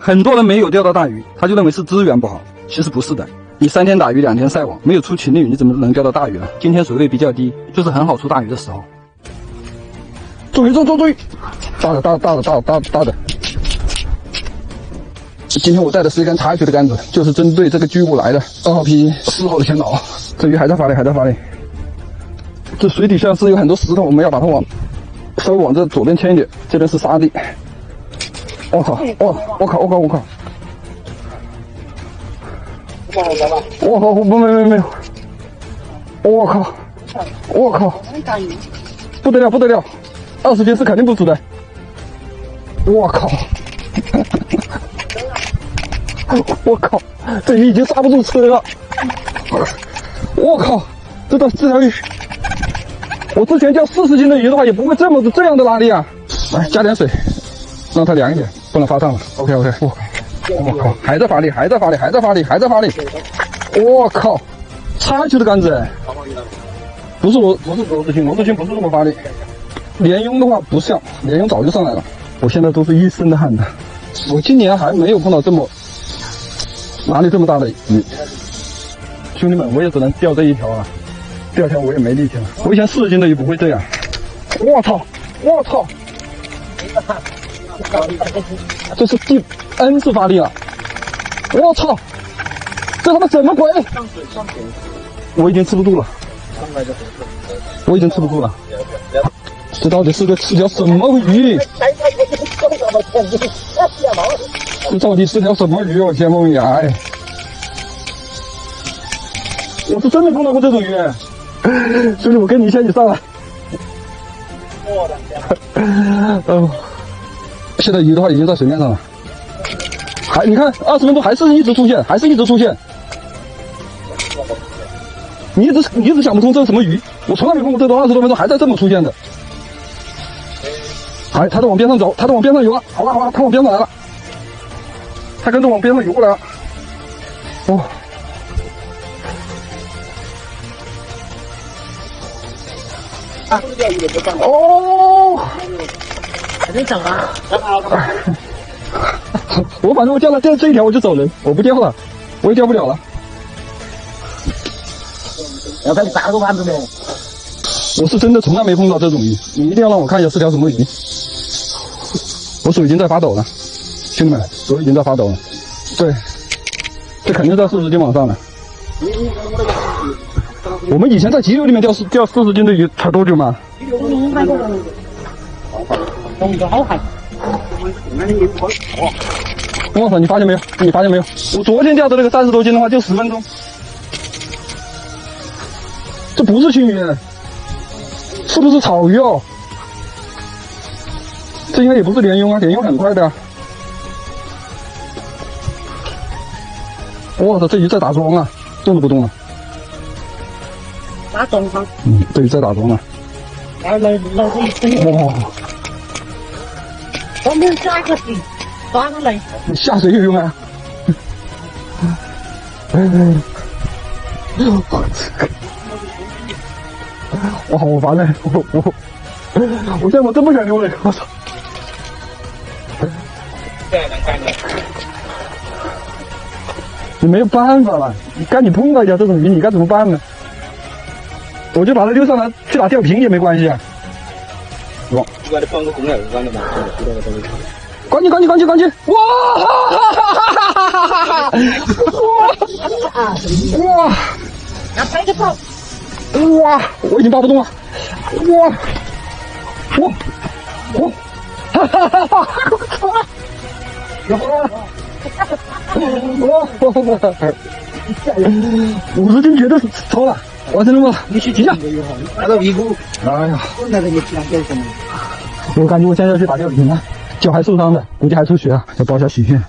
很多人没有钓到大鱼，他就认为是资源不好，其实不是的。你3天打鱼2天晒网，没有出勤力鱼，你怎么能钓到大鱼呢？今天水位比较低，就是很好出大鱼的时候。注意！大的！今天我带的是一根插曲的杆子，就是针对这个巨物来的。2号批4号的前导，这鱼还在发力。这水底下是有很多石头，我们要把它稍微往这左边牵一点，这边是沙地。我靠！我靠！没有！我靠！不得了！20斤是肯定不足的。我靠！我靠！这鱼已经刹不住车了。我靠！这条鱼，我之前钓40斤的鱼的话，也不会这样的拉力啊！来加点水，让它凉一点，不能发烫了。OK。我靠！还在发力！我靠！插去的杆子，不是螺丝青不是这么发力。连拥的话不像，连拥早就上来了。我现在都是一身的汗的。我今年还没有碰到这么拉力这么大的鱼。兄弟们，我也只能钓这一条了，第2条我也没力气了。我以前40斤的鱼不会这样。我操！这是第 N 次发力了。我操！这他妈什么鬼？我已经吃不住了。这到底是条什么鱼？这到底是条什么鱼？我天梦呀！哎，我是真的碰到过这种鱼。兄弟，我跟你一起上来。现在鱼的话已经在水面上了。你看20分钟还是一直出现。你一直想不通这是什么鱼，我从来没碰过这种20多分钟还在这么出现的。他在往边上走，他在往边上游了。好了，他往边上来了，他跟着往边上游过来了。还能整啊！我反正我钓了这一条我就走人，我不钓了，我也钓不了了。要看3个盘子没？我是真的从来没碰到这种鱼，你一定要让我看一下是条什么鱼。我手已经在发抖了，兄弟们，手已经在发抖了。对，这肯定在40斤往上了。我们以前在急流里面钓40斤的鱼才多久吗？我操！你发现没有？我昨天钓的那个30多斤的话，就10分钟。这不是青鱼，是不是草鱼哦？这应该也不是连拥啊，连拥很快的啊。我操！这鱼在打桩啊，动都不动了。打桩吗？这鱼在打桩啊。来，哇！我们下一个水，抓上来。你下水游泳啊？我好烦嘞！我现在真不想游了，我操！你没有办法了，你碰到一条这种鱼，你该怎么办呢？我就把它溜上来，去打吊瓶也没关系啊。哇！赶紧！哇！哇！要拍个照。哇！我已经抱不动了。哇！50斤绝对是超了，完成任务了，你去停下，打到屁股。哎呀，那个你去哪钓什么？我感觉我现在要去打吊瓶了，脚还受伤的，估计还出血啊，要包一下血片。